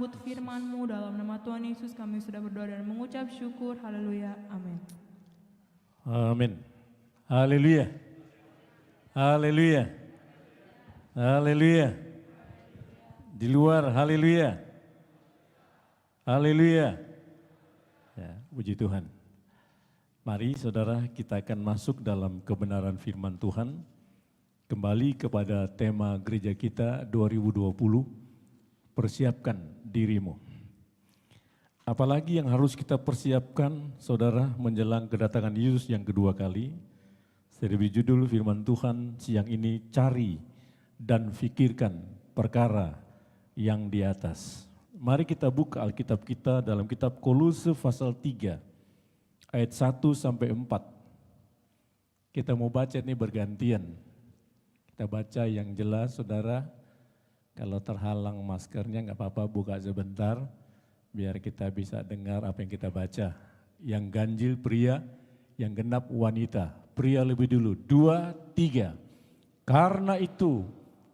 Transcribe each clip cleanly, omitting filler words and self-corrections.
menyambut firman-Mu. Dalam nama Tuhan Yesus kami sudah berdoa dan mengucap syukur. Haleluya. Amin. Amin. Haleluya. Haleluya. Haleluya. Di luar haleluya. Haleluya. Ya, puji Tuhan. Mari saudara kita akan masuk dalam kebenaran firman Tuhan. Kembali kepada tema gereja kita 2020, persiapkan dirimu. Apalagi yang harus kita persiapkan, saudara, menjelang kedatangan Yesus yang kedua kali. Saya beri judul firman Tuhan siang ini, cari dan fikirkan perkara yang di atas. Mari kita buka Alkitab kita dalam kitab Kolose pasal 3, ayat 1 sampai 4. Kita mau baca ini bergantian. Kita baca yang jelas, saudara. Kalau terhalang maskernya nggak apa-apa, buka sebentar. Biar kita bisa dengar apa yang kita baca. Yang ganjil pria, yang genap wanita. Pria lebih dulu, 2, 3. Karena itu,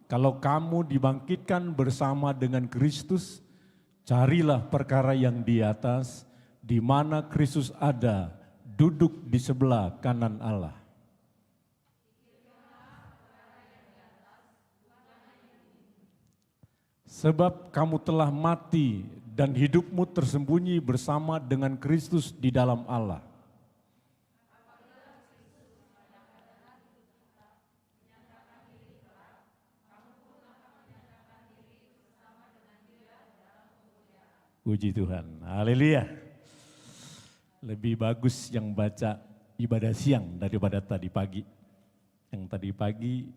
kalau kamu dibangkitkan bersama dengan Kristus, carilah perkara yang di atas, di mana Kristus ada, duduk di sebelah kanan Allah. Sebab kamu telah mati dan hidupmu tersembunyi bersama dengan Kristus di dalam Allah. Puji Tuhan, haleluya. Lebih bagus yang baca ibadah siang daripada tadi pagi. Yang tadi pagi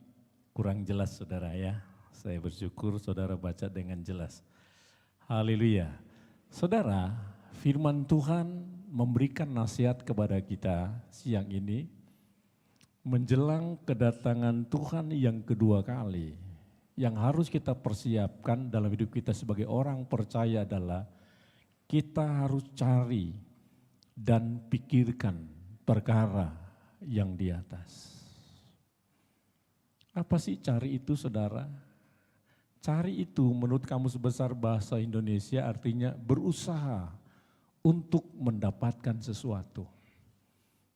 kurang jelas saudara ya. Saya bersyukur saudara baca dengan jelas. Haleluya. Saudara, firman Tuhan memberikan nasihat kepada kita siang ini menjelang kedatangan Tuhan yang kedua kali. Yang harus kita persiapkan dalam hidup kita sebagai orang percaya adalah kita harus cari dan pikirkan perkara yang di atas. Apa sih cari itu saudara? Cari itu menurut Kamus Besar Bahasa Indonesia artinya berusaha untuk mendapatkan sesuatu.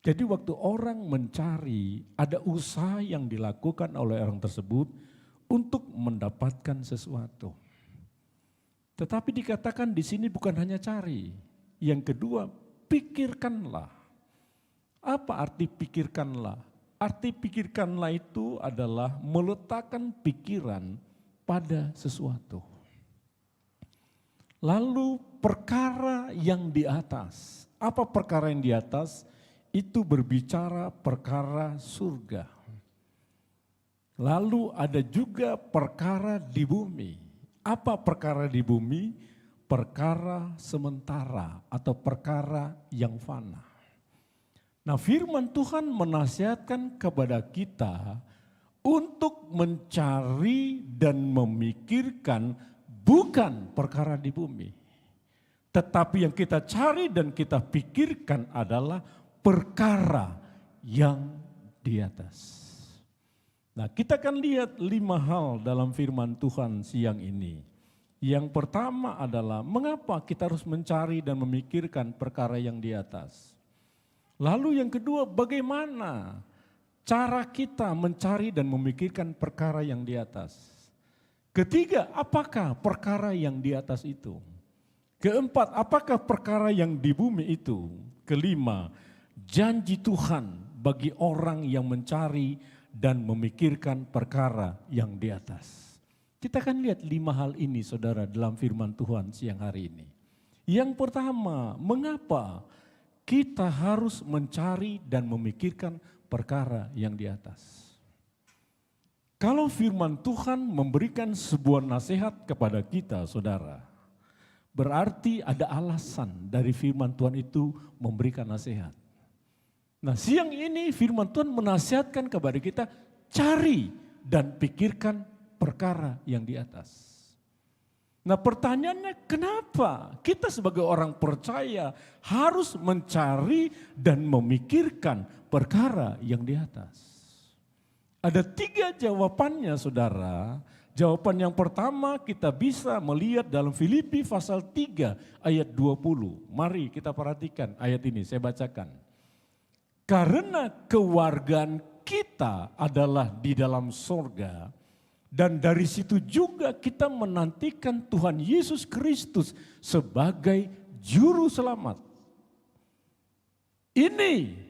Jadi waktu orang mencari, ada usaha yang dilakukan oleh orang tersebut untuk mendapatkan sesuatu. Tetapi dikatakan di sini bukan hanya cari. Yang kedua, pikirkanlah. Apa arti pikirkanlah? Arti pikirkanlah itu adalah meletakkan pikiran pada sesuatu. Lalu perkara yang di atas. Apa perkara yang di atas? Itu berbicara perkara surga. Lalu ada juga perkara di bumi. Apa perkara di bumi? Perkara sementara atau perkara yang fana. Nah, firman Tuhan menasihatkan kepada kita untuk mencari dan memikirkan bukan perkara di bumi. Tetapi yang kita cari dan kita pikirkan adalah perkara yang di atas. Nah, kita akan lihat 5 hal dalam firman Tuhan siang ini. Yang pertama adalah mengapa kita harus mencari dan memikirkan perkara yang di atas. Lalu yang kedua, bagaimana cara kita mencari dan memikirkan perkara yang di atas. Ketiga, apakah perkara yang di atas itu? Keempat, apakah perkara yang di bumi itu? Kelima, janji Tuhan bagi orang yang mencari dan memikirkan perkara yang di atas. Kita akan lihat 5 hal ini saudara dalam firman Tuhan siang hari ini. Yang pertama, mengapa kita harus mencari dan memikirkan perkara yang di atas. Kalau firman Tuhan memberikan sebuah nasihat kepada kita saudara, berarti ada alasan dari firman Tuhan itu memberikan nasihat. Nah, siang ini firman Tuhan menasihatkan kepada kita, cari dan pikirkan perkara yang di atas. Nah, pertanyaannya kenapa kita sebagai orang percaya harus mencari dan memikirkan perkara yang di atas? Ada 3 jawabannya saudara. Jawaban yang pertama kita bisa melihat dalam Filipi pasal 3 ayat 20. Mari kita perhatikan ayat ini, saya bacakan. Karena kewargaan kita adalah di dalam sorga, dan dari situ juga kita menantikan Tuhan Yesus Kristus sebagai juru selamat. Ini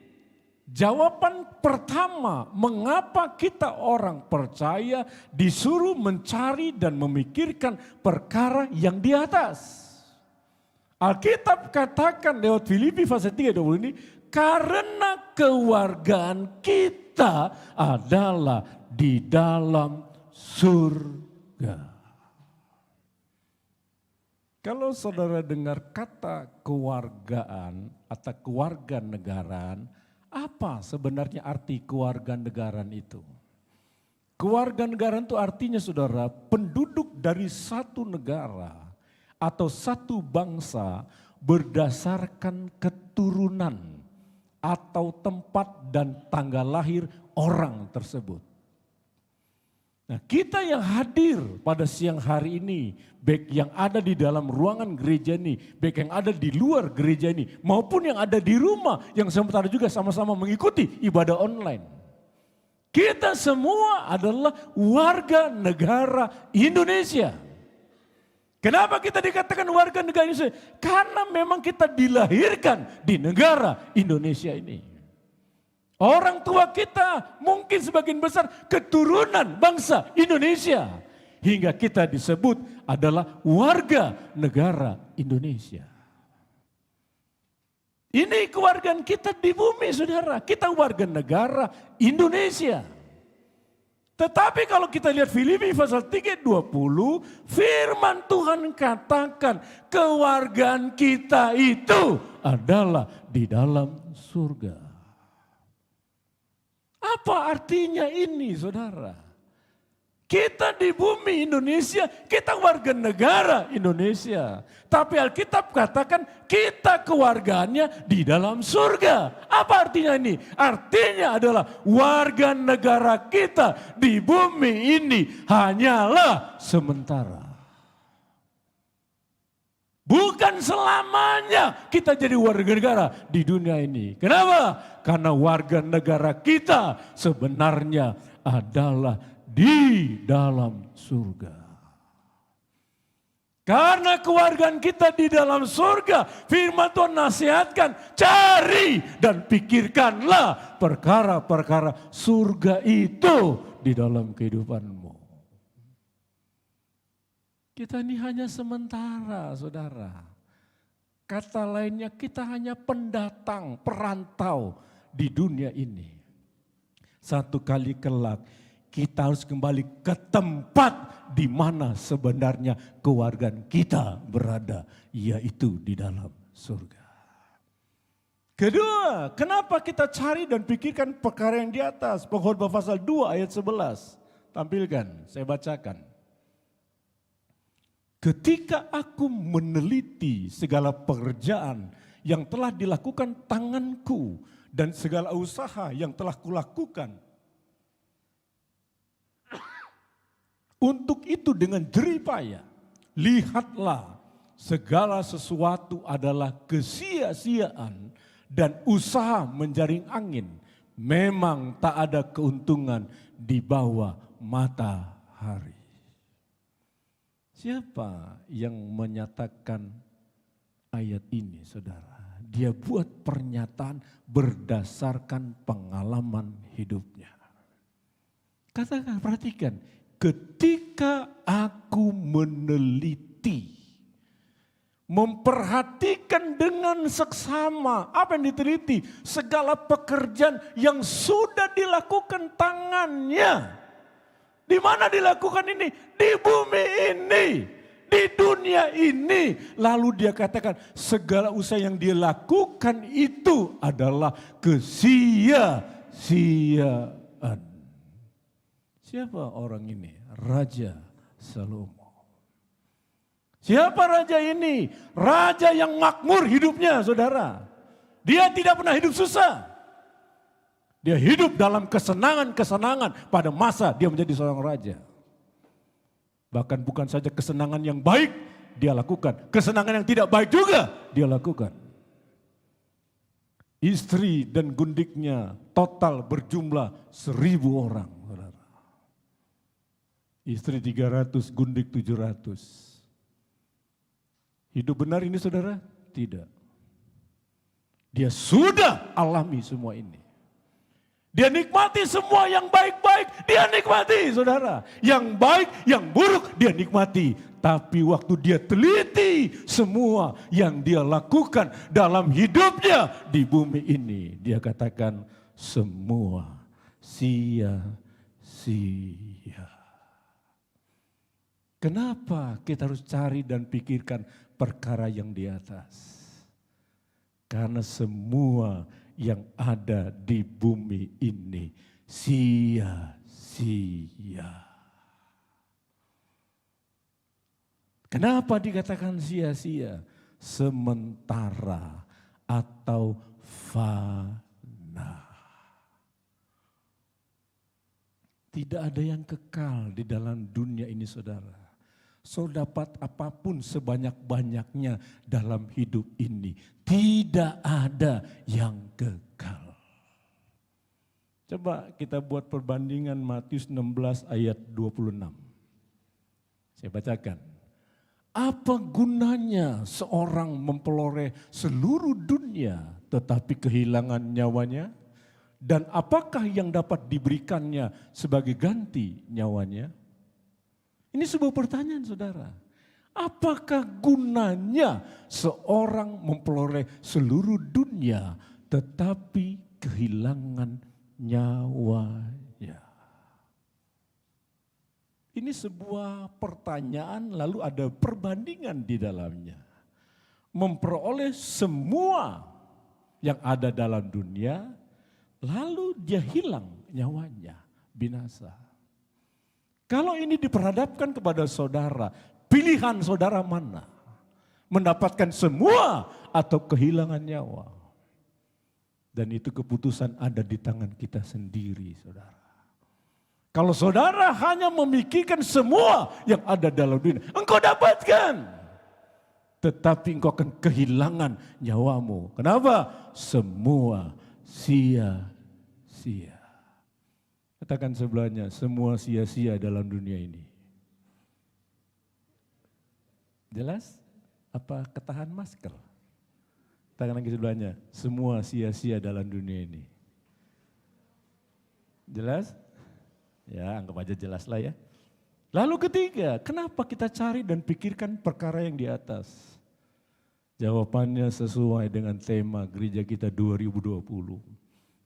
jawaban pertama mengapa kita orang percaya disuruh mencari dan memikirkan perkara yang di atas. Alkitab katakan lewat Filipi pasal 3:20 ini, karena kewargaan kita adalah di dalam surga. Kalau saudara dengar kata kewargaan atau kewarganegaraan, apa sebenarnya arti kewarganegaraan itu? Kewarganegaraan itu artinya saudara, penduduk dari satu negara atau satu bangsa berdasarkan keturunan atau tempat dan tanggal lahir orang tersebut. Nah, kita yang hadir pada siang hari ini, baik yang ada di dalam ruangan gereja ini, baik yang ada di luar gereja ini, maupun yang ada di rumah yang sementara juga sama-sama mengikuti ibadah online. Kita semua adalah warga negara Indonesia. Kenapa kita dikatakan warga negara Indonesia? Karena memang kita dilahirkan di negara Indonesia ini. Orang tua kita mungkin sebagian besar keturunan bangsa Indonesia. Hingga kita disebut adalah warga negara Indonesia. Ini kewargaan kita di bumi saudara. Kita warga negara Indonesia. Tetapi kalau kita lihat Filipi pasal 3:20, firman Tuhan katakan kewargaan kita itu adalah di dalam surga. Apa artinya ini saudara? Kita di bumi Indonesia, kita warga negara Indonesia. Tapi Alkitab katakan kita kewargaannya di dalam surga. Apa artinya ini? Artinya adalah warga negara kita di bumi ini hanyalah sementara. Bukan selamanya kita jadi warga negara di dunia ini. Kenapa? Karena warga negara kita sebenarnya adalah di dalam surga. Karena kewargaan kita di dalam surga, firman Tuhan nasihatkan, cari dan pikirkanlah perkara-perkara surga itu di dalam kehidupanmu. Kita ini hanya sementara, saudara. Kata lainnya kita hanya pendatang, perantau di dunia ini. Satu kali kelak kita harus kembali ke tempat di mana sebenarnya kewargaan kita berada, yaitu di dalam surga. Kedua, kenapa kita cari dan pikirkan perkara yang di atas? Pengkhotbah pasal 2 ayat 11. Tampilkan, saya bacakan. Ketika aku meneliti segala pekerjaan yang telah dilakukan tanganku dan segala usaha yang telah kulakukan, untuk itu dengan jerih payah, lihatlah segala sesuatu adalah kesia-siaan dan usaha menjaring angin. Memang tak ada keuntungan di bawah matahari. Siapa yang menyatakan ayat ini saudara? Dia buat pernyataan berdasarkan pengalaman hidupnya. Katakan, perhatikan. Ketika aku meneliti, memperhatikan dengan seksama apa yang diteliti, segala pekerjaan yang sudah dilakukan tangannya. Di mana dilakukan ini? Di bumi ini, di dunia ini. Lalu dia katakan segala usaha yang dia lakukan itu adalah kesia-siaan. Siapa orang ini? Raja Salomo. Siapa raja ini? Raja yang makmur hidupnya saudara. Dia tidak pernah hidup susah. Dia hidup dalam kesenangan-kesenangan pada masa dia menjadi seorang raja. Bahkan bukan saja kesenangan yang baik dia lakukan, kesenangan yang tidak baik juga dia lakukan. Istri dan gundiknya total berjumlah 1.000 orang. Saudara. Istri 300, gundik 700. Hidup benar ini saudara? Tidak. Dia sudah alami semua ini. Dia nikmati semua yang baik-baik, dia nikmati saudara. Yang baik, yang buruk dia nikmati. Tapi waktu dia teliti semua yang dia lakukan dalam hidupnya di bumi ini. Dia katakan semua sia-sia. Kenapa kita harus cari dan pikirkan perkara yang di atas? Karena semua yang ada di bumi ini sia-sia. Kenapa dikatakan sia-sia? Sementara atau fana. Tidak ada yang kekal di dalam dunia ini saudara. So dapat apapun sebanyak-banyaknya dalam hidup ini. Tidak ada yang kekal. Coba kita buat perbandingan Matius 16 ayat 26. Saya bacakan. Apa gunanya seorang memperoleh seluruh dunia tetapi kehilangan nyawanya? Dan apakah yang dapat diberikannya sebagai ganti nyawanya? Ini sebuah pertanyaan saudara. Apakah gunanya seorang memperoleh seluruh dunia tetapi kehilangan nyawanya? Ini sebuah pertanyaan lalu ada perbandingan di dalamnya. Memperoleh semua yang ada dalam dunia lalu dia hilang nyawanya, binasa. Kalau ini diperhadapkan kepada saudara, pilihan saudara mana? Mendapatkan semua atau kehilangan nyawa? Dan itu keputusan ada di tangan kita sendiri, saudara. Kalau saudara hanya memikirkan semua yang ada dalam dunia, engkau dapatkan. Tetapi engkau akan kehilangan nyawamu. Kenapa? Semua sia-sia. Katakan sebelahnya, semua sia-sia dalam dunia ini. Jelas? Apa ketahan masker? Katakan lagi sebelahnya, semua sia-sia dalam dunia ini. Jelas? Ya, anggap aja jelas lah ya. Lalu ketiga, kenapa kita cari dan pikirkan perkara yang di atas? Jawabannya sesuai dengan tema gereja kita 2020.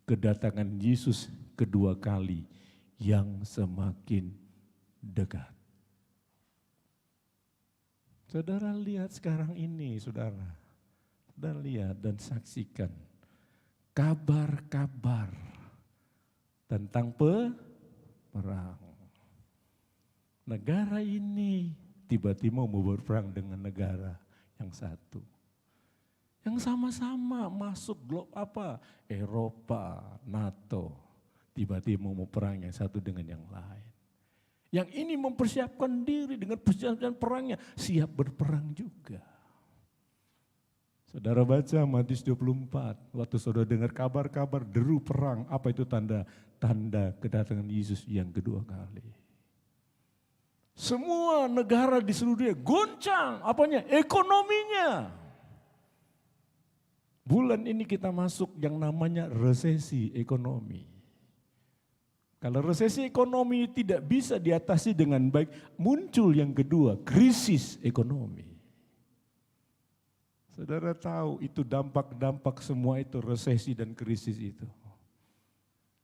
Kedatangan Yesus kedua kali yang semakin dekat. Saudara lihat sekarang ini, saudara. Saudara lihat dan saksikan kabar-kabar tentang perang. Negara ini tiba-tiba mau berperang dengan negara yang satu. Yang sama-sama masuk Eropa, NATO, tiba-tiba mau perang yang satu dengan yang lain. Yang ini mempersiapkan diri dengan persiapan perangnya, siap berperang juga. Saudara baca Matius 24, waktu saudara dengar kabar-kabar deru perang, apa itu tanda? Tanda kedatangan Yesus yang kedua kali. Semua negara di seluruh dunia goncang, ekonominya. Bulan ini kita masuk yang namanya resesi ekonomi. Kalau resesi ekonomi tidak bisa diatasi dengan baik, muncul yang kedua, krisis ekonomi. Saudara tahu itu dampak-dampak semua itu, resesi dan krisis itu.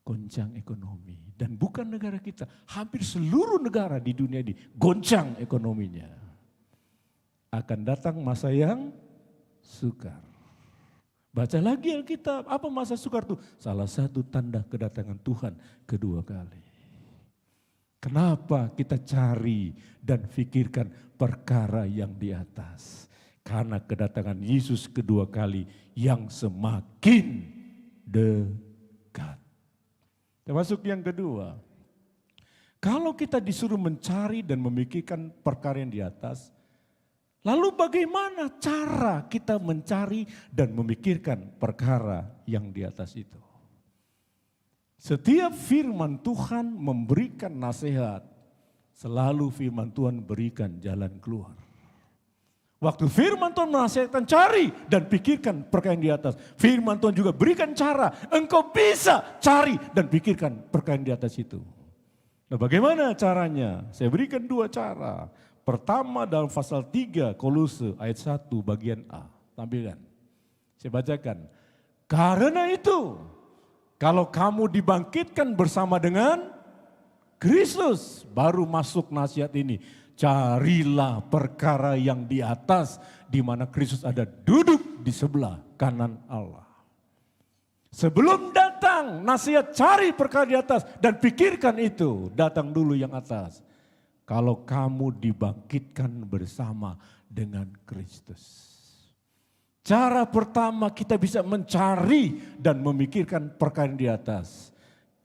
Goncang ekonomi. Dan bukan negara kita, hampir seluruh negara di dunia ini goncang ekonominya. Akan datang masa yang sukar. Baca lagi Alkitab, apa masa sukar itu? Salah satu tanda kedatangan Tuhan kedua kali. Kenapa kita cari dan pikirkan perkara yang di atas? Karena kedatangan Yesus kedua kali yang semakin dekat. Termasuk yang kedua, Kalau kita disuruh mencari dan memikirkan perkara yang di atas, lalu bagaimana cara kita mencari dan memikirkan perkara yang di atas itu? Setiap firman Tuhan memberikan nasihat, selalu firman Tuhan berikan jalan keluar. Waktu firman Tuhan menasihatkan cari dan pikirkan perkara yang di atas, firman Tuhan juga berikan cara, engkau bisa cari dan pikirkan perkara yang di atas itu. Nah, bagaimana caranya? Saya berikan 2 cara. Pertama dalam pasal 3 Kolose ayat 1 bagian A. Tampilkan. Saya bacakan. Karena itu, kalau kamu dibangkitkan bersama dengan Kristus, baru masuk nasihat ini. Carilah perkara yang di atas, di mana Kristus ada duduk di sebelah kanan Allah. Sebelum datang nasihat cari perkara di atas dan pikirkan itu, datang dulu yang atas. Kalau kamu dibangkitkan bersama dengan Kristus. Cara pertama kita bisa mencari dan memikirkan perkara yang di atas.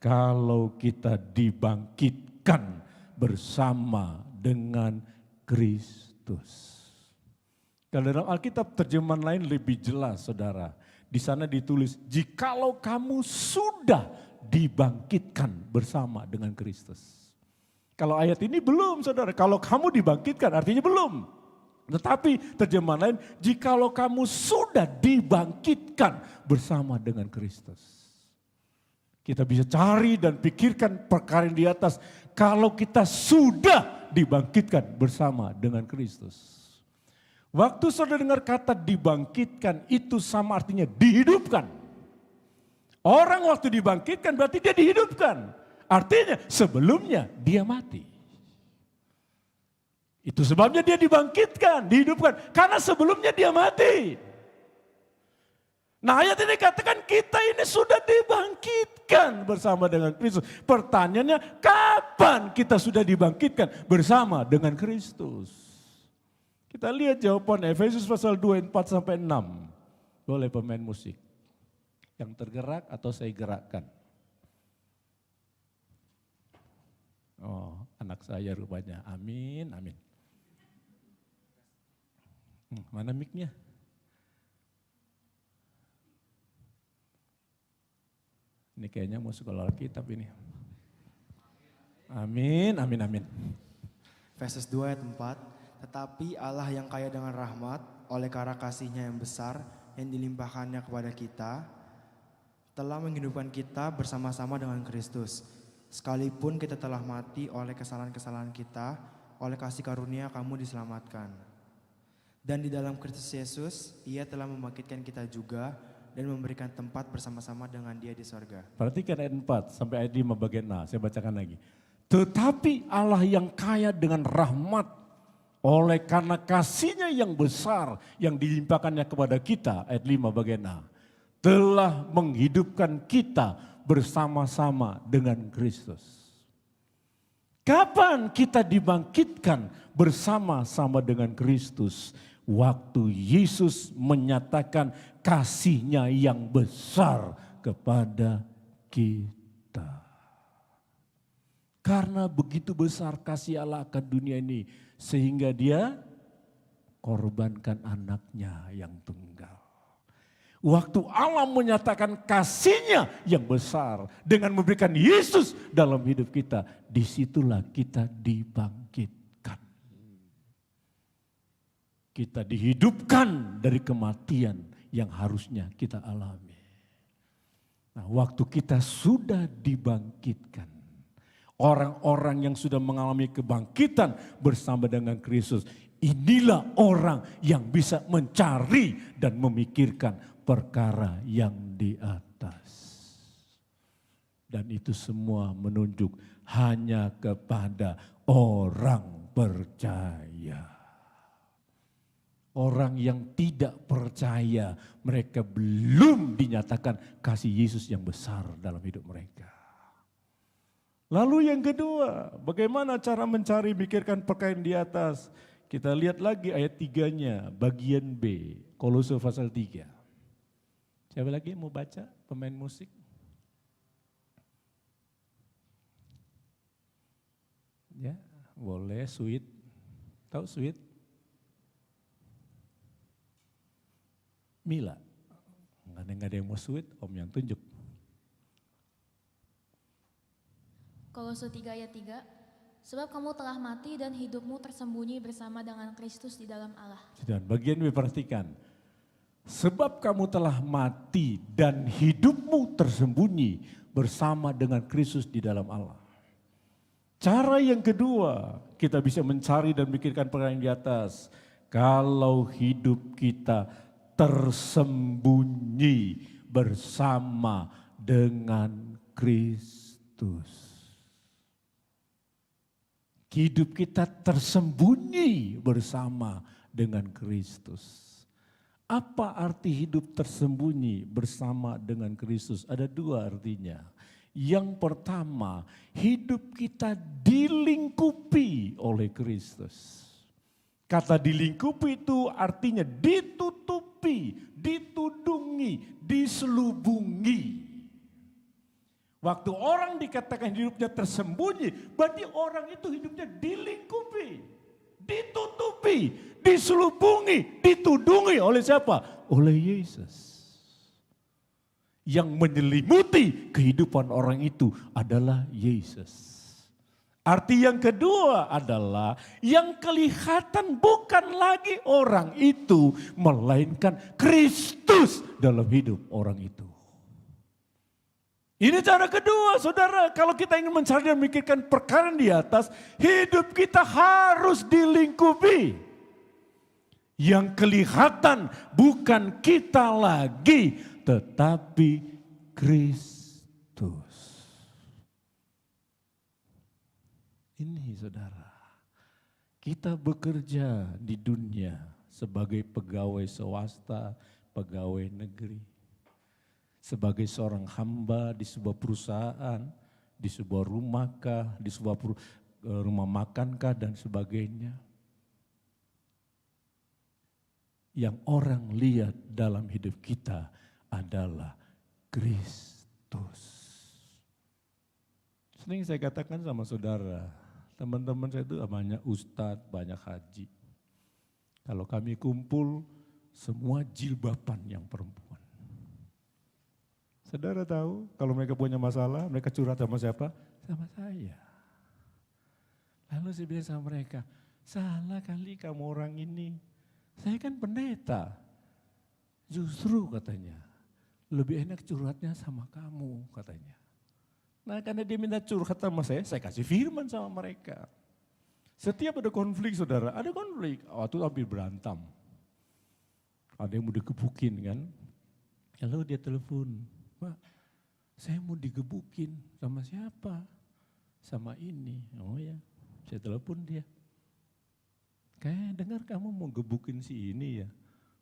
Kalau kita dibangkitkan bersama dengan Kristus. Kalau dalam Alkitab terjemahan lain lebih jelas, saudara. Di sana ditulis, jikalau kamu sudah dibangkitkan bersama dengan Kristus. Kalau ayat ini belum, saudara. Kalau kamu dibangkitkan artinya belum. Tetapi terjemahan lain, jikalau kamu sudah dibangkitkan bersama dengan Kristus. Kita bisa cari dan pikirkan perkara yang di atas. Kalau kita sudah dibangkitkan bersama dengan Kristus. Waktu saudara dengar kata dibangkitkan itu sama artinya dihidupkan. Orang waktu dibangkitkan berarti dia dihidupkan. Artinya sebelumnya dia mati. Itu sebabnya dia dibangkitkan, dihidupkan. Karena sebelumnya dia mati. Nah, ayat ini katakan kita ini sudah dibangkitkan bersama dengan Kristus. Pertanyaannya, kapan kita sudah dibangkitkan bersama dengan Kristus? Kita lihat jawaban Efesus pasal 2 ayat 4 sampai 6. Boleh pemain musik yang tergerak atau saya gerakkan. Oh, anak saya rupanya. Amin, amin. Mana mic-nya? Ini kayaknya mau sekolah Alkitab ini. Amin, amin, amin. Efesus 2 ayat 4. Tetapi Allah yang kaya dengan rahmat, oleh karena kasih-Nya yang besar yang dilimpahkannya kepada kita, telah menghidupkan kita bersama-sama dengan Kristus. Sekalipun kita telah mati oleh kesalahan-kesalahan kita, oleh kasih karunia kamu diselamatkan. Dan di dalam Kristus Yesus, Ia telah membangkitkan kita juga dan memberikan tempat bersama-sama dengan Dia di sorga. Perhatikan ayat 4 sampai ayat 5 bagian A, saya bacakan lagi. Tetapi Allah yang kaya dengan rahmat, oleh karena kasih-Nya yang besar yang dilimpahkannya kepada kita, ayat 5 bagian A, telah menghidupkan kita bersama-sama dengan Kristus. Kapan kita dibangkitkan bersama-sama dengan Kristus? Waktu Yesus menyatakan kasih-Nya yang besar kepada kita. Karena begitu besar kasih Allah akan dunia ini, sehingga Dia korbankan anaknya yang tunggal. Waktu Allah menyatakan kasih-Nya yang besar dengan memberikan Yesus dalam hidup kita, disitulah kita dibangkitkan. Kita dihidupkan dari kematian yang harusnya kita alami. Nah, waktu kita sudah dibangkitkan, orang-orang yang sudah mengalami kebangkitan bersama dengan Kristus, inilah orang yang bisa mencari dan memikirkan perkara yang di atas. Dan itu semua menunjuk hanya kepada orang percaya. Orang yang tidak percaya, mereka belum dinyatakan kasih Yesus yang besar dalam hidup mereka. Lalu yang kedua, bagaimana cara mencari, mikirkan perkara yang di atas? Kita lihat lagi ayat 3-nya, bagian B, Kolose pasal 3. Siapa lagi mau baca, pemain musik? Ya, boleh sweet. Tahu sweet? Mila. Nggak ada yang mau sweet, Om yang tunjuk. Kolose 3 ayat 3, sebab kamu telah mati dan hidupmu tersembunyi bersama dengan Kristus di dalam Allah. Dan bagian diperhatikan. Sebab kamu telah mati dan hidupmu tersembunyi bersama dengan Kristus di dalam Allah. Cara yang kedua, kita bisa mencari dan memikirkan perkara yang di atas. Kalau hidup kita tersembunyi bersama dengan Kristus. Hidup kita tersembunyi bersama dengan Kristus. Apa arti hidup tersembunyi bersama dengan Kristus? Ada dua artinya. Yang pertama, hidup kita dilingkupi oleh Kristus. Kata dilingkupi itu artinya ditutupi, ditudungi, diselubungi. Waktu orang dikatakan hidupnya tersembunyi, berarti orang itu hidupnya dilingkupi, ditutupi, diselubungi, ditudungi oleh siapa? Oleh Yesus. Yang menyelimuti kehidupan orang itu adalah Yesus. Arti yang kedua adalah yang kelihatan bukan lagi orang itu, melainkan Kristus dalam hidup orang itu. Ini cara kedua, saudara. Kalau kita ingin mencari dan memikirkan perkara di atas, hidup kita harus dilingkupi. Yang kelihatan bukan kita lagi, tetapi Kristus. Ini saudara, kita bekerja di dunia sebagai pegawai swasta, pegawai negeri. Sebagai seorang hamba di sebuah perusahaan, di sebuah rumahkah, di sebuah rumah makankah dan sebagainya. Yang orang lihat dalam hidup kita adalah Kristus. Sering saya katakan sama saudara, teman-teman saya itu banyak ustadz, banyak haji. Kalau kami kumpul, semua jilbaban yang perempuan. Saudara tahu kalau mereka punya masalah, mereka curhat sama siapa? Sama saya. Lalu saya bilang sama mereka, salah kali kamu orang ini. Saya kan pendeta. Justru katanya, lebih enak curhatnya sama kamu katanya. Nah karena dia minta curhat sama saya kasih firman sama mereka. Setiap ada konflik saudara, ada konflik. Waktu hampir berantem. Ada yang mau digebukin kan. Lalu dia telepon, Pak saya mau digebukin sama siapa? Sama ini. Oh ya, saya telepon dia. Kayak dengar kamu mau gebukin si ini ya.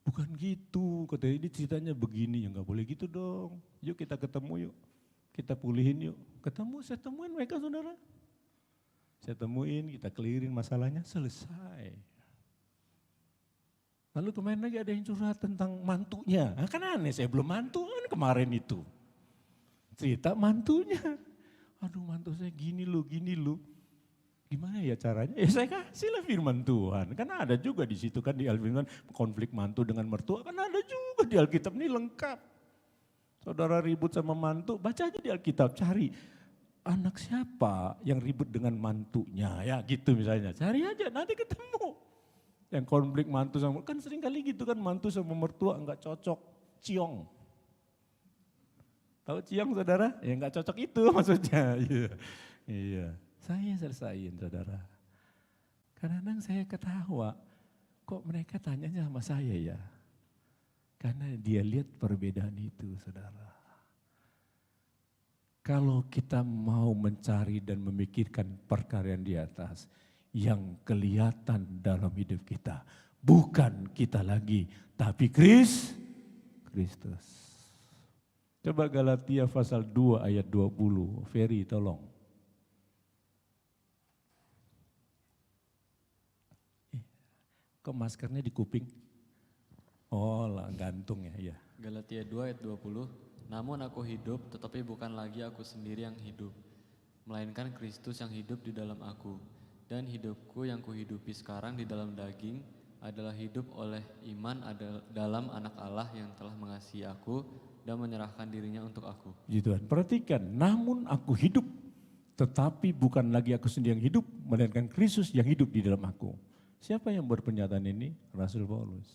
Bukan gitu, katanya ini ceritanya begini, ya nggak boleh gitu dong. Yuk kita ketemu yuk, kita pulihin yuk. Ketemu, saya temuin mereka saudara. Saya temuin, kita clearin masalahnya, selesai. Lalu kemarin lagi ada yang curhat tentang mantunya. Nah, kan aneh, saya belum mantu kan kemarin itu. Cerita mantunya. Aduh mantu saya gini lu. Gimana ya caranya? Ya saya kasihlah firman Tuhan. Kan ada juga di situ kan di Alkitab konflik mantu dengan mertua. Kan ada juga di Alkitab ini lengkap. Saudara ribut sama mantu, baca aja di Alkitab, cari. Anak siapa yang ribut dengan mantunya ya gitu misalnya. Cari aja nanti ketemu. Yang konflik mantu sama, kan sering kali gitu kan mantu sama mertua enggak cocok. Ciong. Tahu ciong saudara? Ya enggak cocok itu maksudnya. Iya. Saya selesaiin saudara. Kadang-kadang saya ketawa, kok mereka tanyanya sama saya ya? Karena dia lihat perbedaan itu saudara. Kalau kita mau mencari dan memikirkan perkara yang di atas, yang kelihatan dalam hidup kita, bukan kita lagi, tapi Kristus. Coba Galatia pasal 2 ayat 20, Ferry tolong. Kok maskernya di kuping? Oh lah gantung ya. Galatia 2 ayat 20, namun aku hidup tetapi bukan lagi aku sendiri yang hidup, melainkan Kristus yang hidup di dalam aku. Dan hidupku yang kuhidupi sekarang di dalam daging adalah hidup oleh iman dalam anak Allah yang telah mengasihi aku dan menyerahkan dirinya untuk aku. Puji Tuhan. Perhatikan, namun aku hidup, tetapi bukan lagi aku sendiri yang hidup, melainkan Kristus yang hidup di dalam aku. Siapa yang berpernyataan ini? Rasul Paulus.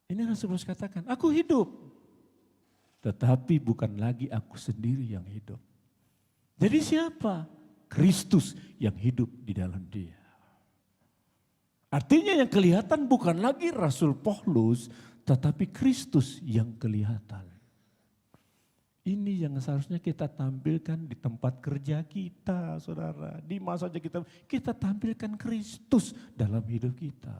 Ini Rasul Paulus katakan, aku hidup, tetapi bukan lagi aku sendiri yang hidup. Jadi siapa? Kristus yang hidup di dalam dia. Artinya yang kelihatan bukan lagi Rasul Paulus, tetapi Kristus yang kelihatan. Ini yang seharusnya kita tampilkan di tempat kerja kita, saudara. Di masa kita tampilkan Kristus dalam hidup kita.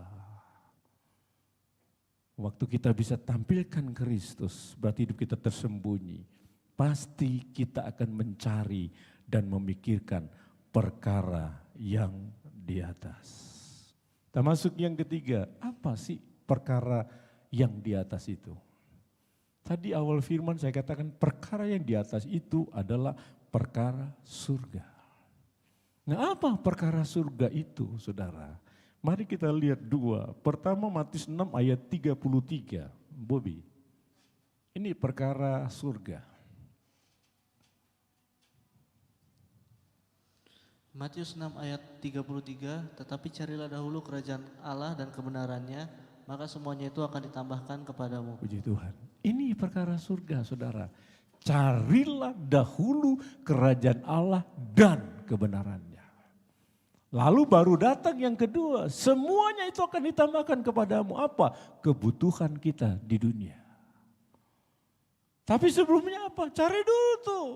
Waktu kita bisa tampilkan Kristus, berarti hidup kita tersembunyi. Pasti kita akan mencari dan memikirkan perkara yang di atas. Termasuk yang ketiga, apa sih perkara yang di atas itu? Tadi awal firman saya katakan perkara yang di atas itu adalah perkara surga. Nah, apa perkara surga itu, saudara? Mari kita lihat dua. Pertama Matius 6 ayat 33. Bobby, ini perkara surga. Matius 6 ayat 33, tetapi carilah dahulu kerajaan Allah dan kebenarannya, maka semuanya itu akan ditambahkan kepadamu. Puji Tuhan. Ini perkara surga, saudara. Carilah dahulu kerajaan Allah dan kebenarannya. Lalu baru datang yang kedua, semuanya itu akan ditambahkan kepadamu. Apa? Kebutuhan kita di dunia. Tapi sebelumnya apa? Cari dulu tuh.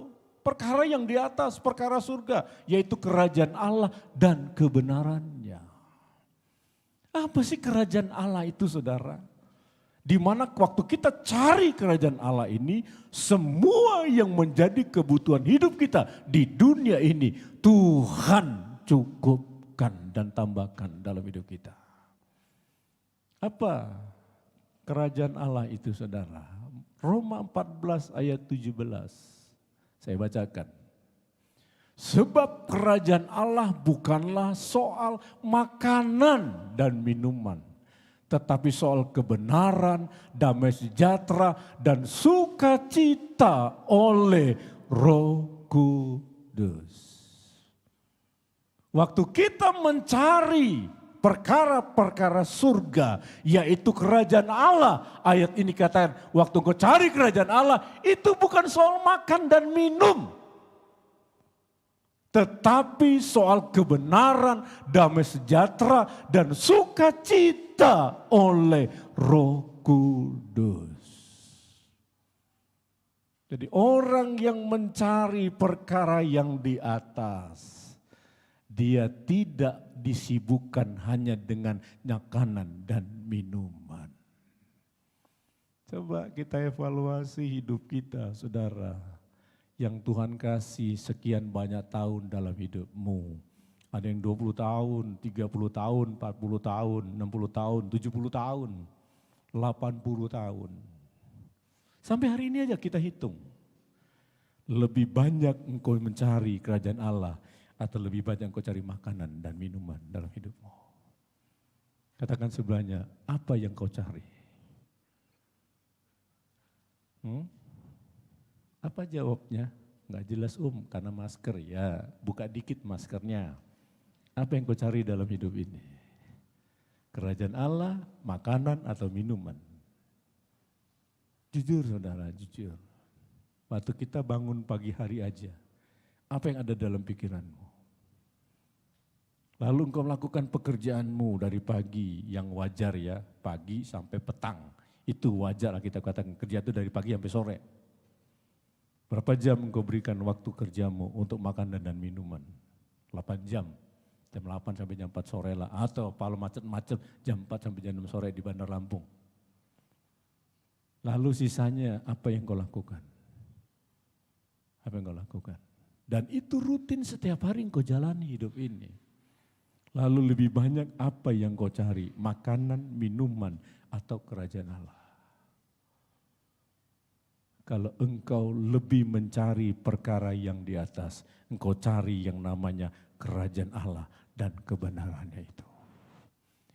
Perkara yang di atas, perkara surga, yaitu kerajaan Allah dan kebenarannya. Apa sih kerajaan Allah itu, saudara? Di mana waktu kita cari kerajaan Allah ini, semua yang menjadi kebutuhan hidup kita di dunia ini, Tuhan cukupkan dan tambahkan dalam hidup kita. Apa kerajaan Allah itu, saudara? Roma 14 ayat 17. Saya bacakan. Sebab kerajaan Allah bukanlah soal makanan dan minuman, tetapi soal kebenaran, damai sejahtera, dan sukacita oleh Roh Kudus. Waktu kita mencari perkara-perkara surga, yaitu kerajaan Allah. Ayat ini katakan, waktu kau cari kerajaan Allah, itu bukan soal makan dan minum. Tetapi soal kebenaran, damai sejahtera, dan sukacita oleh Roh Kudus. Jadi orang yang mencari perkara yang di atas, dia tidak disibukkan hanya dengan makanan dan minuman. Coba kita evaluasi hidup kita, saudara. Yang Tuhan kasih sekian banyak tahun dalam hidupmu. Ada yang 20 tahun, 30 tahun, 40 tahun, 60 tahun, 70 tahun, 80 tahun. Sampai hari ini aja kita hitung. Lebih banyak engkau mencari kerajaan Allah, atau lebih banyak engkau cari makanan dan minuman dalam hidupmu. Katakan sebelahnya, apa yang kau cari? Apa jawabnya? Enggak jelas karena masker ya. Buka dikit maskernya. Apa yang kau cari dalam hidup ini? Kerajaan Allah, makanan atau minuman? Jujur saudara, jujur. Waktu kita bangun pagi hari aja, apa yang ada dalam pikiranmu? Lalu engkau melakukan pekerjaanmu dari pagi yang wajar ya, pagi sampai petang. Itu wajar lah kita katakan, kerja itu dari pagi sampai sore. Berapa jam engkau berikan waktu kerjamu untuk makanan dan minuman? 8 jam, jam 8 sampai jam 4 sore lah. Atau kalau macet-macet jam 4 sampai jam 6 sore di Bandar Lampung. Lalu sisanya apa yang kau lakukan? Apa yang kau lakukan? Dan itu rutin setiap hari engkau jalani hidup ini. Lalu lebih banyak apa yang kau cari? Makanan, minuman, atau kerajaan Allah. Kalau engkau lebih mencari perkara yang di atas, engkau cari yang namanya kerajaan Allah dan kebenarannya itu.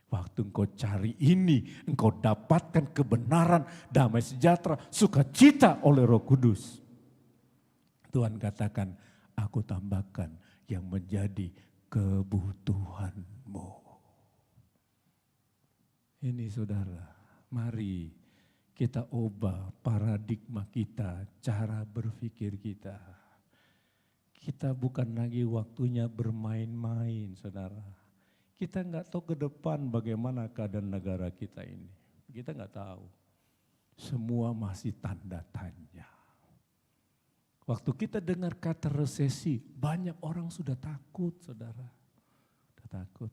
Waktu engkau cari ini, engkau dapatkan kebenaran, damai sejahtera, sukacita oleh Roh Kudus. Tuhan katakan, aku tambahkan yang menjadi kebutuhanmu. Ini saudara, mari kita ubah paradigma kita, cara berpikir kita. Kita bukan lagi waktunya bermain-main, saudara. Kita nggak tahu ke depan bagaimana keadaan negara kita ini. Kita nggak tahu. Semua masih tanda tanya. Waktu kita dengar kata resesi, banyak orang sudah takut, saudara. Sudah takut.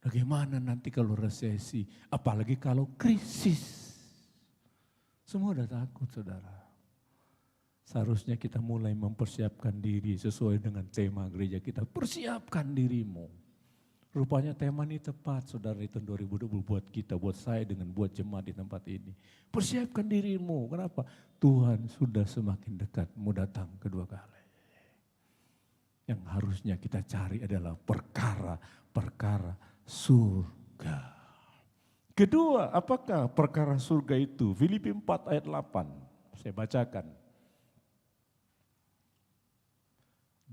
Bagaimana nanti kalau resesi, apalagi kalau krisis. Semua udah takut, saudara. Seharusnya kita mulai mempersiapkan diri sesuai dengan tema gereja kita. Persiapkan dirimu. Rupanya tema ini tepat, saudara, di tahun 2020 buat kita, buat saya dengan buat jemaat di tempat ini. Persiapkan dirimu, kenapa? Tuhan sudah semakin dekat, mau datang kedua kali. Yang harusnya kita cari adalah perkara-perkara surga. Kedua, apakah perkara surga itu? Filipi 4 ayat 8, saya bacakan.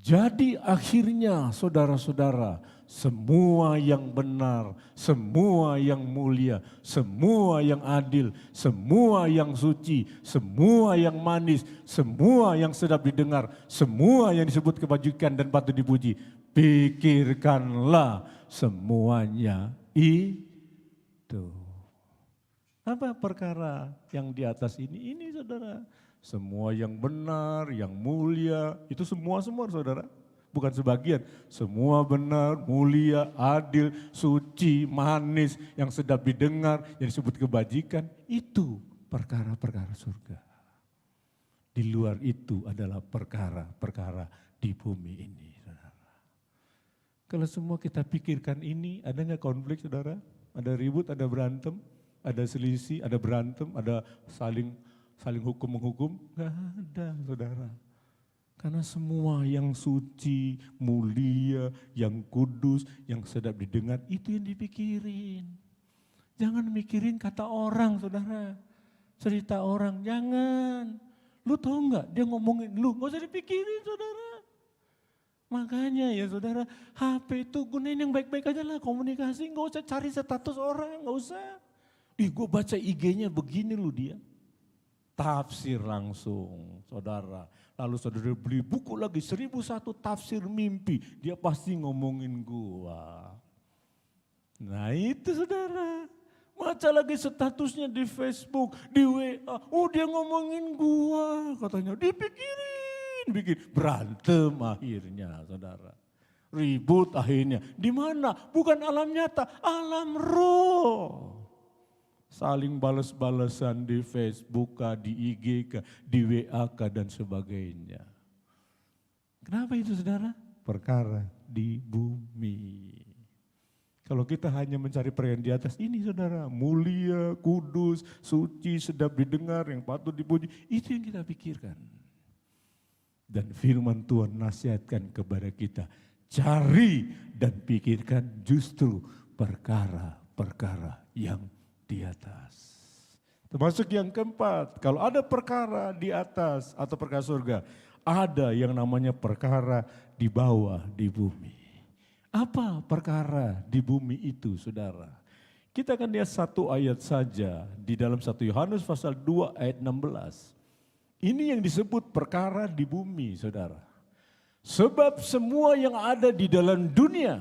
Jadi akhirnya saudara-saudara, semua yang benar, semua yang mulia, semua yang adil, semua yang suci, semua yang manis, semua yang sedap didengar, semua yang disebut kebajikan dan patut dipuji, pikirkanlah semuanya itu. Apa perkara yang di atas ini? Ini saudara. Semua yang benar, yang mulia, itu semua saudara. Bukan sebagian, semua benar, mulia, adil, suci, manis, yang sedap didengar, yang disebut kebajikan, itu perkara-perkara surga. Di luar itu adalah perkara-perkara di bumi ini, saudara. Kalau semua kita pikirkan ini, ada nggak konflik, saudara? Ada ribut, ada berantem, ada selisih, ada berantem, ada saling hukum-menghukum, gak ada, saudara. Karena semua yang suci, mulia, yang kudus, yang sedap didengar, itu yang dipikirin. Jangan mikirin kata orang, saudara. Cerita orang, jangan. Lu tahu nggak dia ngomongin lu, gak usah dipikirin, saudara. Makanya ya saudara, HP itu gunain yang baik-baik aja lah, komunikasi, gak usah cari status orang, gak usah. Gue baca IG-nya begini lu dia. Tafsir langsung, saudara. Lalu saudara beli buku lagi 1001 tafsir mimpi. Dia pasti ngomongin gua. Nah itu saudara. Baca lagi statusnya di Facebook, di WA. Oh dia ngomongin gua katanya. Bikin berantem akhirnya saudara. Ribut akhirnya. Di mana? Bukan alam nyata, alam roh. Saling balas-balasan di Facebook, di IG, di WA, dan sebagainya. Kenapa itu saudara? Perkara di bumi. Kalau kita hanya mencari perkara di atas ini saudara, mulia, kudus, suci, sedap didengar, yang patut dipuji, itu yang kita pikirkan. Dan firman Tuhan nasihatkan kepada kita, cari dan pikirkan justru perkara-perkara yang di atas. Termasuk yang keempat, kalau ada perkara di atas atau perkara surga, ada yang namanya perkara di bawah di bumi. Apa perkara di bumi itu saudara? Kita akan lihat satu ayat saja di dalam 1 Yohanes pasal 2 ayat 16. Ini yang disebut perkara di bumi saudara. Sebab semua yang ada di dalam dunia,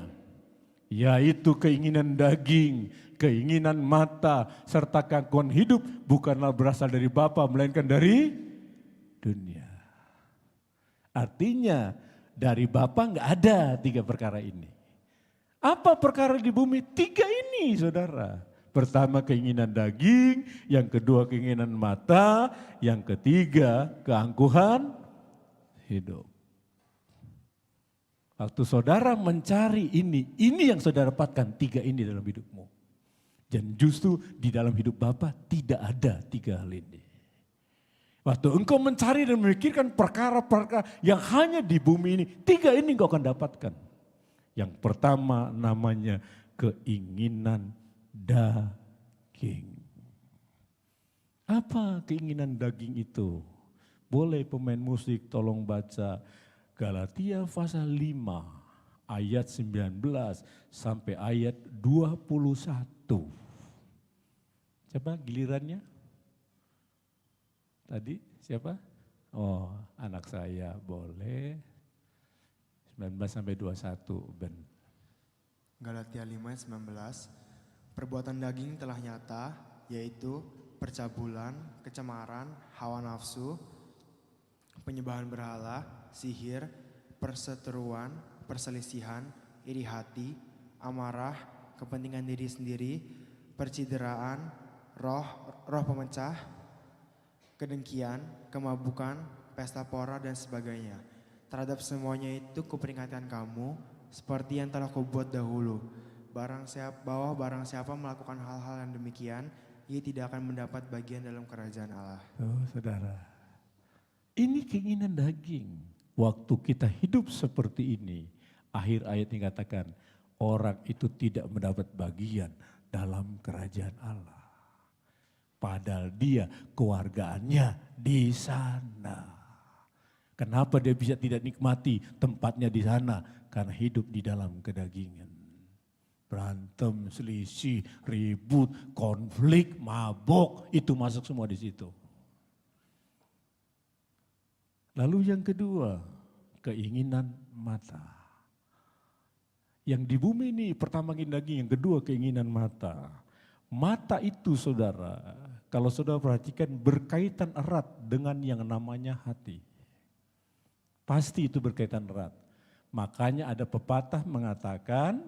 yaitu keinginan daging, keinginan mata, serta keangkuhan hidup bukanlah berasal dari Bapa, melainkan dari dunia. Artinya dari Bapa enggak ada 3 perkara ini. Apa perkara di bumi? 3 ini saudara. Pertama keinginan daging, yang kedua keinginan mata, yang ketiga keangkuhan hidup. Waktu saudara mencari ini yang saudara dapatkan 3 ini dalam hidupmu. Dan justru di dalam hidup Bapa tidak ada 3 hal ini. Waktu engkau mencari dan memikirkan perkara-perkara yang hanya di bumi ini, 3 ini engkau akan dapatkan. Yang pertama namanya keinginan daging. Apa keinginan daging itu? Boleh pemain musik tolong baca Galatia pasal 5 ayat 19 sampai ayat 21. Coba gilirannya. Tadi siapa? Oh, anak saya boleh. 19 sampai 21, Ben. Galatia 5 ayat 19. Perbuatan daging telah nyata, yaitu percabulan, kecemaran, hawa nafsu, penyembahan berhala, sihir, perseteruan, perselisihan, iri hati, amarah, kepentingan diri sendiri, percideraan, roh pemecah, kedengkian, kemabukan, pesta pora dan sebagainya. Terhadap semuanya itu kuperingatkan kamu seperti yang telah kubuat dahulu. Barang siapa melakukan hal-hal yang demikian, ia tidak akan mendapat bagian dalam kerajaan Allah. Oh, saudara. Ini keinginan daging. Waktu kita hidup seperti ini, akhir ayat ini katakan, orang itu tidak mendapat bagian dalam kerajaan Allah. Padahal dia keluargaannya di sana. Kenapa dia bisa tidak nikmati tempatnya di sana? Karena hidup di dalam kedagingan. Berantem, selisih, ribut, konflik, mabok, itu masuk semua di situ. Lalu yang kedua, keinginan mata. Yang di bumi ini pertama keinginan daging, yang kedua keinginan mata. Mata itu saudara, kalau saudara perhatikan berkaitan erat dengan yang namanya hati. Pasti itu berkaitan erat. Makanya ada pepatah mengatakan,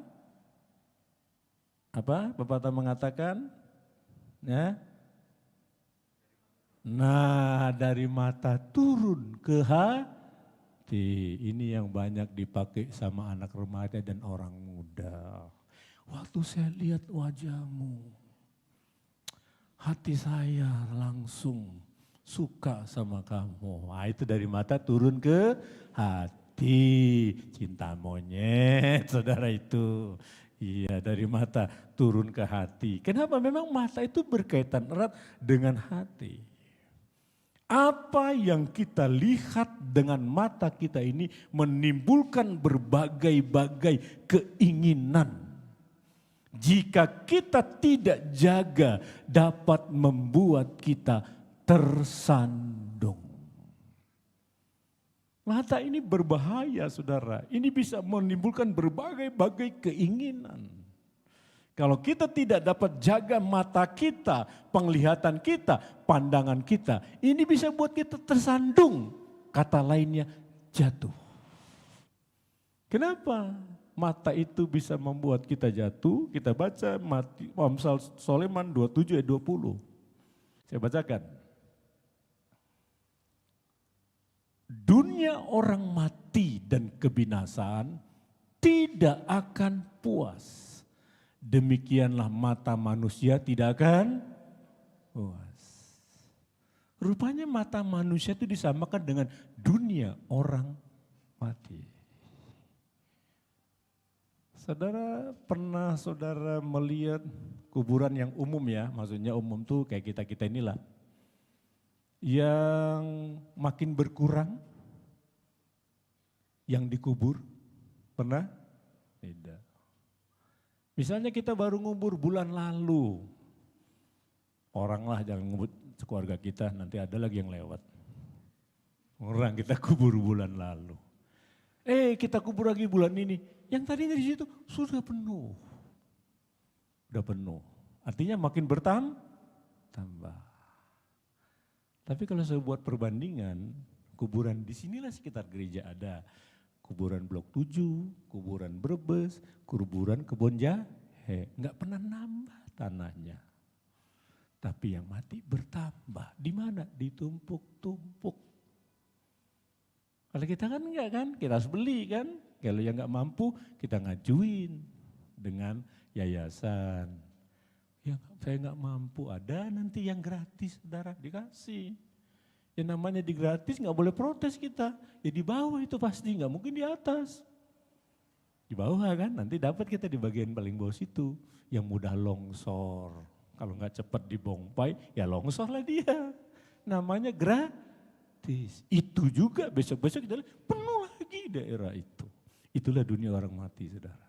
apa? Pepatah mengatakan, ya. Nah, dari mata turun ke hati. Ini yang banyak dipakai sama anak remaja dan orang muda. Waktu saya lihat wajahmu, hati saya langsung suka sama kamu. Nah, itu dari mata turun ke hati. Cinta monyet, saudara itu. Iya, dari mata turun ke hati. Kenapa? Memang mata itu berkaitan erat dengan hati. Apa yang kita lihat dengan mata kita ini menimbulkan berbagai-bagai keinginan. Jika kita tidak jaga, dapat membuat kita tersandung. Mata ini berbahaya, saudara. Ini bisa menimbulkan berbagai-bagai keinginan. Kalau kita tidak dapat jaga mata kita, penglihatan kita, pandangan kita, ini bisa buat kita tersandung. Kata lainnya, jatuh. Kenapa? Mata itu bisa membuat kita jatuh. Kita baca Amsal Soleman 27 ayat 20. Saya bacakan. Dunia orang mati dan kebinasaan tidak akan puas. Demikianlah mata manusia tidak akan puas. Rupanya mata manusia itu disamakan dengan dunia orang mati. Saudara pernah melihat kuburan yang umum ya, maksudnya umum tuh kayak kita-kita inilah. Yang makin berkurang, yang dikubur, pernah? Tidak. Misalnya kita baru ngubur bulan lalu, orang lah jangan ngubur keluarga kita, nanti ada lagi yang lewat. Orang kita kubur bulan lalu. Kita kubur lagi bulan ini, yang tadinya di situ sudah penuh. Sudah penuh, artinya makin bertambah. Tapi kalau saya buat perbandingan, kuburan di sinilah sekitar gereja ada. Kuburan Blok 7, kuburan Brebes, kuburan Kebon Jahe. Enggak pernah nambah tanahnya. Tapi yang mati bertambah. Di mana? Ditumpuk-tumpuk. Kalau kita kan enggak kan, kita harus beli kan. Kalau yang enggak mampu, kita ngajuin dengan yayasan. Ya saya enggak mampu, ada nanti yang gratis, saudara, dikasih. Yang namanya di gratis nggak boleh protes kita. Ya di bawah itu pasti, nggak mungkin di atas. Di Di bawah kan, nanti dapat kita di bagian paling bawah situ. Yang mudah longsor. Kalau nggak cepat dibongpai, ya longsor lah dia. Namanya gratis. Itu juga besok-besok kita lihat penuh lagi daerah itu. Itulah dunia orang mati, saudara.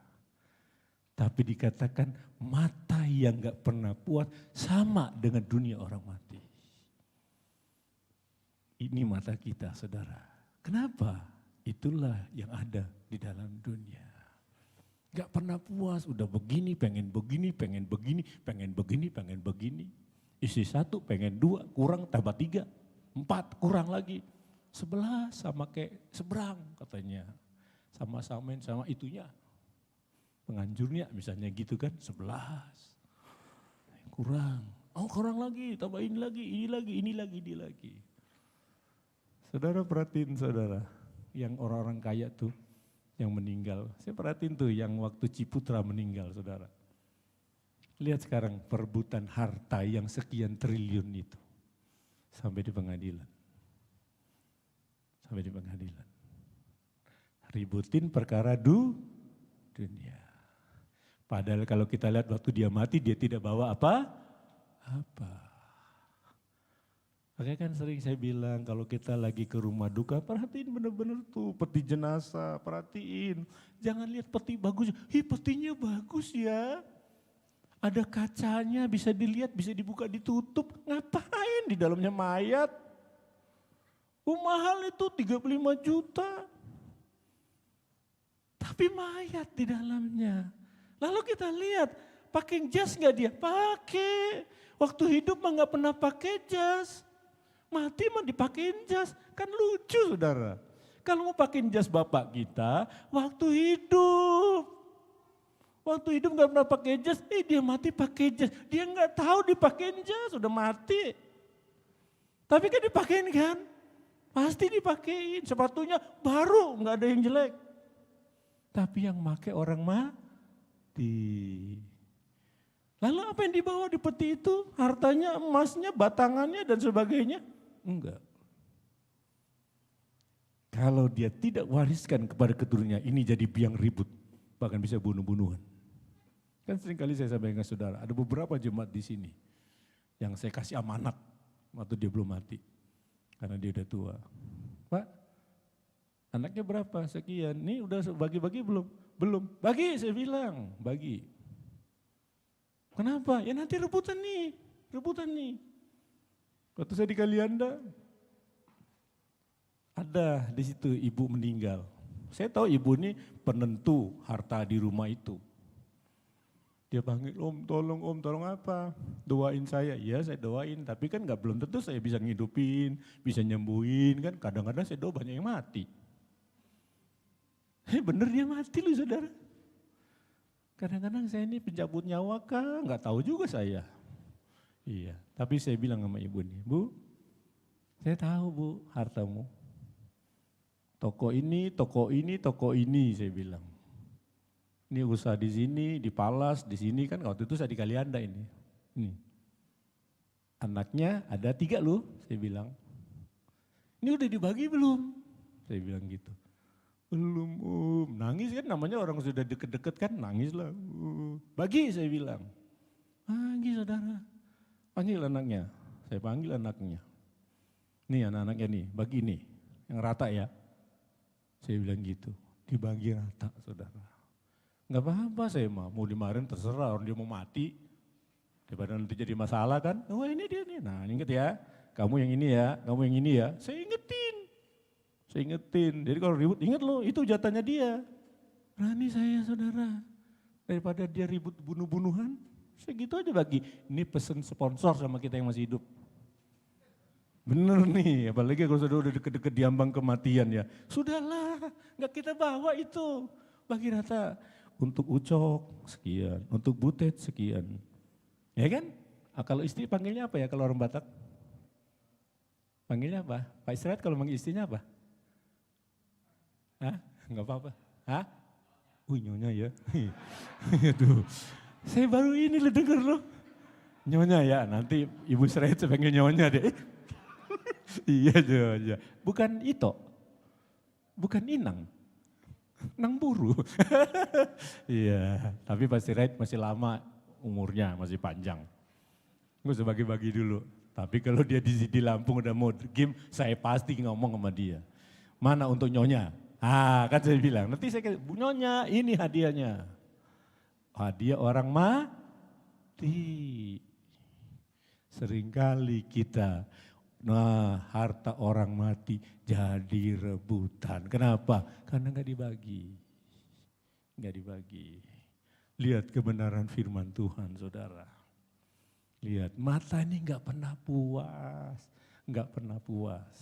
Tapi dikatakan mata yang gak pernah puas sama dengan dunia orang mati. Ini mata kita, saudara. Kenapa? Itulah yang ada di dalam dunia. Gak pernah puas, udah begini, pengen begini, pengen begini, pengen begini, pengen begini. Isi 1, pengen 2, kurang tambah 3, 4, kurang lagi. 11 sama kayak seberang katanya. Sama-samain sama itunya. Penganjurnya misalnya gitu kan, 11. Kurang. Oh kurang lagi, tambahin lagi, ini lagi, ini lagi, ini lagi. Saudara perhatiin saudara, yang orang-orang kaya tuh, yang meninggal. Saya perhatiin tuh yang waktu Ciputra meninggal saudara. Lihat sekarang perebutan harta yang sekian triliun itu. Sampai di pengadilan. Sampai di pengadilan. Ributin perkara dunia. Padahal kalau kita lihat waktu dia mati dia tidak bawa apa. Makanya kan sering saya bilang kalau kita lagi ke rumah duka perhatiin benar-benar tuh peti jenazah, perhatiin. Jangan lihat peti bagus, petinya bagus ya. Ada kacanya bisa dilihat, bisa dibuka ditutup. Ngapain di dalamnya mayat? Mahal itu 35 juta. Tapi mayat di dalamnya. Lalu kita lihat, pakai jas gak dia? Pakai. Waktu hidup mah gak pernah pakai jas. Mati mah dipakein jas. Kan lucu saudara. Kalau mau pakein jas bapak kita, waktu hidup. Waktu hidup gak pernah pakai jas, dia mati pakai jas. Dia gak tahu dipakein jas, udah mati. Tapi kan dipakein kan? Pasti dipakein, sepatunya baru gak ada yang jelek. Tapi yang make orang mati. Lalu apa yang dibawa di peti itu? Hartanya, emasnya, batangannya dan sebagainya? Enggak. Kalau dia tidak wariskan kepada keturunannya, ini jadi biang ribut. Bahkan bisa bunuh-bunuhan. Kan seringkali saya sampaikan ke saudara, ada beberapa jemaat di sini. Yang saya kasih amanat waktu dia belum mati. Karena dia udah tua. Pak, anaknya berapa? Sekian. Nih udah bagi-bagi belum? Belum. Bagi saya bilang, bagi. Kenapa? Ya nanti rebutan nih. Waktu saya di Kalianda, ada di situ ibu meninggal. Saya tahu ibu ini penentu harta di rumah itu. Dia panggil, om tolong apa? Doain saya. Iya saya doain, tapi kan belum tentu saya bisa ngidupin, bisa nyembuhin kan. Kadang-kadang saya doa banyak yang mati. Bener dia mati loh saudara. Kadang-kadang saya ini pencabut nyawa kah? Gak tahu juga saya. Iya, tapi saya bilang sama ibu nih, Bu, saya tahu Bu hartamu. Toko ini saya bilang. Ini usaha di sini, di Palas, di sini kan waktu itu saya di Kalianda ini. Nih. Anaknya ada 3 loh, saya bilang. Ini udah dibagi belum? Saya bilang gitu. Belum om, nangis kan namanya orang sudah deket-deket kan nangis lah. Bagi saya bilang. Bagi saudara. Panggil anaknya, saya panggil anaknya. Nih anak-anaknya nih, bagi nih, yang rata ya. Saya bilang gitu, dibagi rata saudara. Gak apa-apa saya mau dimarahin terserah orang dia mau mati. Daripada nanti jadi masalah kan, wah ini dia nih, nah inget ya, kamu yang ini ya, kamu yang ini ya. Saya ingetin, jadi kalau ribut inget loh itu jatahnya dia. Berani saya saudara, daripada dia ribut bunuh-bunuhan, saya gitu aja bagi. Ini pesen sponsor sama kita yang masih hidup. Bener nih, apalagi kalau sudah deket-deket diambang kematian ya. Sudahlah, gak kita bawa itu, bagi rata. Untuk Ucok sekian, untuk Butet sekian. Ya kan? Kalau istri panggilnya apa ya kalau orang Batak? Panggilnya apa? Pak Istirahat kalau manggil istrinya apa? Hah? Enggak apa-apa. Hah? Nyonya ya. Aduh. Saya baru ini lo denger loh. Nyonya ya, nanti Ibu Istirahat saya panggil nyonya deh. Iya. Bukan Ito. Bukan Inang. nang buru. Iya, tapi pasti Right masih lama umurnya, masih panjang. Gue usah bagi-bagi dulu. Tapi kalau dia di Lampung udah mau game, saya pasti ngomong sama dia. Mana untuk nyonya? Kan saya bilang, nanti saya Bu Nyonya, ini hadiahnya. Hadiah orang mati. Seringkali kita, harta orang mati jadi rebutan. Kenapa? Karena nggak dibagi. Nggak dibagi. Lihat kebenaran firman Tuhan, saudara. Lihat, mata ini nggak pernah puas. Nggak pernah puas.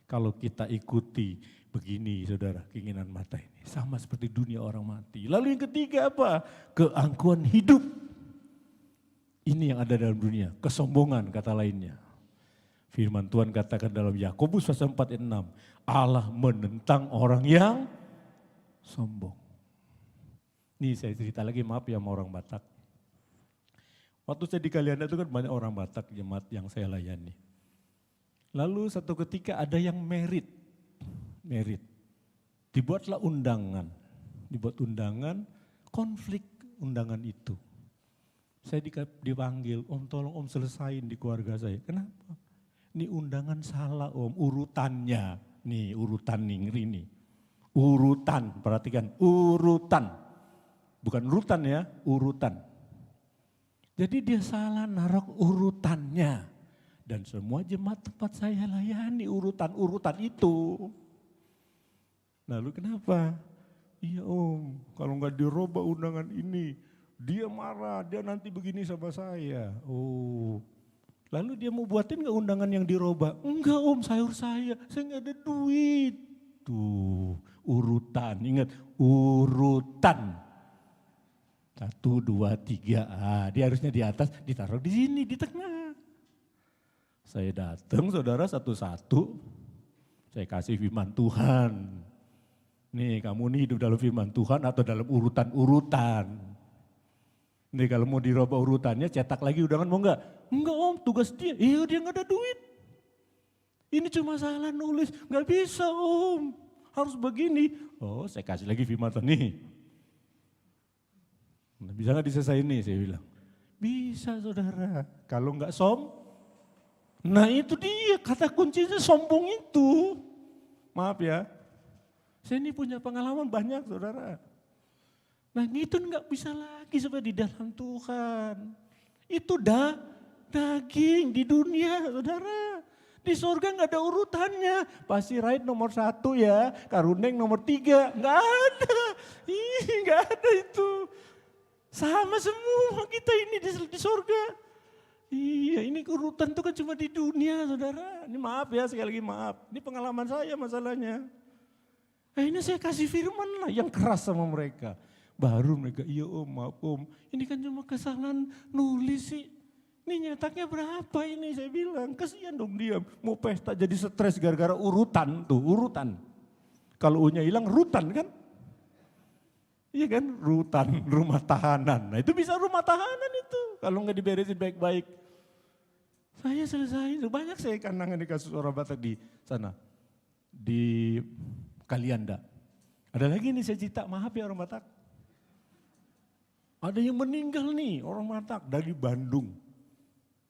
Kalau kita ikuti begini, saudara, keinginan mata ini. Sama seperti dunia orang mati. Lalu yang ketiga apa? Keangkuhan hidup. Ini yang ada dalam dunia, kesombongan kata lainnya. Firman Tuhan katakan dalam Yakobus pasal 4 ayat 6, Allah menentang orang yang sombong. Nih saya cerita lagi, maaf ya sama orang Batak. Waktu saya di Kalianda itu kan banyak orang Batak jemaat yang saya layani. Lalu satu ketika ada yang merit. Dibuatlah undangan, konflik undangan itu. Saya dipanggil, Om tolong Om selesain di keluarga saya. Kenapa? Ini undangan salah Om, urutannya. Nih urutan nih. Urutan, perhatikan urutan. Bukan urutan ya, urutan. Jadi dia salah naruh urutannya. Dan semua jemaat tempat saya layani urutan-urutan itu. Lalu kenapa? Iya Om, kalau nggak dirubah undangan ini, dia marah, dia nanti begini sama saya. Oh, lalu dia mau buatin nggak undangan yang dirubah? Enggak Om, sayur saya nggak ada duit. Tuh, urutan, ingat urutan. 1, 2, 3, dia harusnya di atas, ditaruh di sini, di tengah. Saya datang saudara satu-satu, saya kasih firman Tuhan. Nih kamu nih hidup dalam firman Tuhan atau dalam urutan-urutan. Nih kalau mau dirubah urutannya cetak lagi undangan mau enggak? Enggak Om, tugas dia. Iya dia enggak ada duit. Ini cuma salah nulis, enggak bisa Om. Harus begini. Oh saya kasih lagi firman Tuhan nih. Nah, bisa enggak diselesain nih saya bilang. Bisa saudara, kalau enggak nah itu dia kata kuncinya sombong itu. Maaf ya, saya ini punya pengalaman banyak saudara. Nah itu enggak bisa lagi supaya di dalam Tuhan. Itu daging di dunia saudara. Di surga enggak ada urutannya. Pasti Right nomor 1 ya, Karuneng nomor 3. Enggak ada, enggak ada itu. Sama semua kita ini di surga. Iya ini urutan itu kan cuma di dunia saudara. Ini maaf ya sekali lagi maaf. Ini pengalaman saya masalahnya. Ini saya kasih firman lah yang keras sama mereka. Baru mereka, iya Om maaf Om. Ini kan cuma kesalahan nulis sih. Ini nyetaknya berapa ini saya bilang. Kasihan dong dia mau pesta jadi stres gara-gara urutan tuh urutan. Kalau U-nya hilang rutan kan. Iya kan rutan rumah tahanan. Nah itu bisa rumah tahanan itu. Kalau nggak diberesin baik-baik. Saya selesai, banyak saya kandangan di kasus orang Batak di sana. Di Kalianda. Ada lagi nih saya cerita, maaf ya orang Batak. Ada yang meninggal nih orang Batak dari Bandung.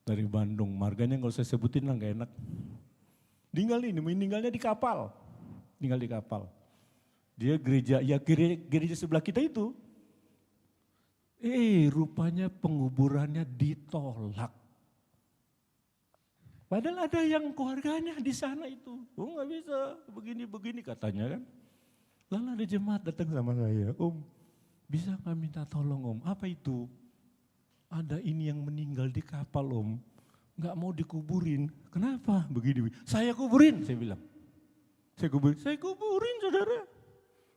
Dari Bandung, marganya nggak usah sebutin lah nggak enak. Meninggalnya di kapal. Tinggal di kapal. Dia gereja sebelah kita itu. Rupanya penguburannya ditolak. Padahal ada yang keluarganya di sana itu. Oh nggak bisa, begini katanya kan. Lalu ada jemaat datang sama saya, Om bisa nggak minta tolong Om, apa itu? Ada ini yang meninggal di kapal Om, nggak mau dikuburin. Kenapa? Begini, saya kuburin, saya bilang. Saya kuburin saudara.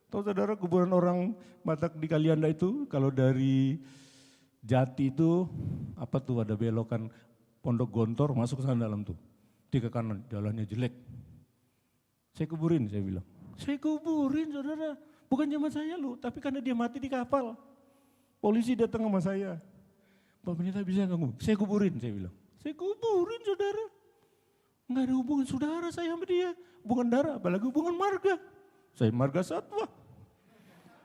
Tahu saudara kuburan orang Batak di Kalianda itu, kalau dari Jati itu, apa tuh ada belokan Pondok Gontor, masuk ke sana dalam tuh. Di ke kanan, jalannya jelek. Saya kuburin, saya bilang. Saya kuburin saudara, bukan zaman saya loh, tapi karena dia mati di kapal. Polisi datang sama saya. Pak Pendeta bisa nggak ngomong? Saya kuburin, saya bilang. Saya kuburin saudara. Nggak ada hubungan saudara saya sama dia. Hubungan darah, apalagi hubungan marga. Saya marga satwa.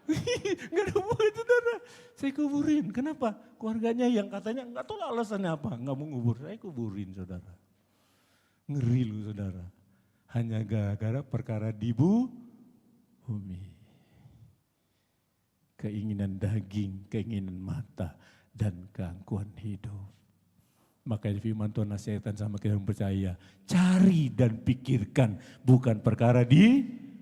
Nggak ada hubungan saudara. Saya kuburin. Kenapa? Keluarganya yang katanya nggak tahu alasannya apa. Nggak mau ngubur. Saya kuburin saudara. Ngeri lu saudara. Hanya gara-gara perkara di bumi. Keinginan daging, keinginan mata, dan keangkuhan hidup. Makanya firman Tuhan nasihatkan sama kita yang percaya. Cari dan pikirkan bukan perkara di